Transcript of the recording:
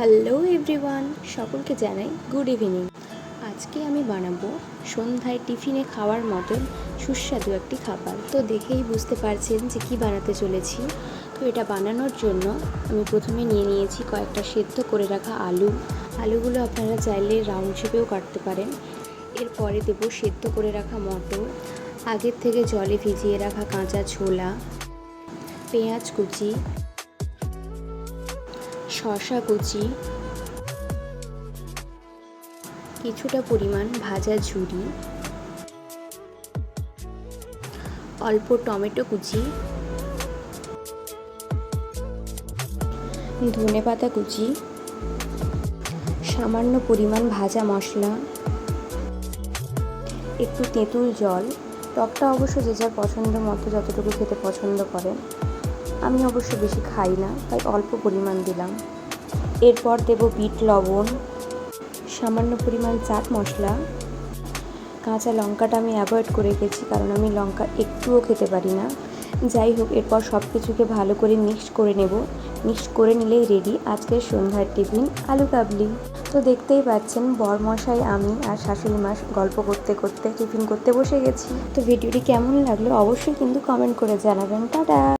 Hello everyone, সকলকে জানাই good evening. আজকে আমি বানাবো সন্ধ্যায় টিফিনে খাওয়ার মতন সুস্বাদু একটি খাবার। তো দেখেই বুঝতে পারছেন যে কি বানাতে চলেছি। তো এটা বানানোর জন্য আমি প্রথমে নিয়ে নিয়েছি কয়েকটা সেদ্ধ করে রাখা আলুগুলো আপনারা চাইলে রাউন্ড শেপেও কাটতে পারেন। এরপরে দেবো সেদ্ধ করে রাখা মটর, আগের থেকে জলে ভিজিয়ে রাখা কাঁচা ছোলা, পেঁয়াজ কুচি, শসা কুচি, কিছুটা পরিমাণ ভাজা ঝুরি, অল্প টমেটো কুচি, ধনেপাতা কুচি, সামান্য পরিমাণ ভাজা মশলা, একটু তেঁতুল জল। টকটা অবশ্য যে যার পছন্দ মতো যতটুকু খেতে পছন্দ করেন। আমি অবশ্য বেশি খাই না, তাই অল্প পরিমাণ দিলাম। এরপর দেব বিট লবণ, সামান্য পরিমাণ চাট মশলা। কাঁচা লঙ্কাটা আমি অ্যাভয়েড করে গেছি, কারণ আমি লঙ্কা একটুও খেতে পারি না। যাই হোক, এরপর সব কিছুকে ভালো করে মিক্স করে নেব। মিক্স করে নিলেই রেডি আজকের সন্ধ্যার টিফিন আলু কাবলি। তো দেখতেই পাচ্ছেন, বরমশাই, আমি আর শাশুড়ি মা গল্প করতে করতে টিফিন করতে বসে গেছি। তো ভিডিওটি কেমন লাগলো অবশ্যই কিন্তু কমেন্ট করে জানাবেন। টাটা।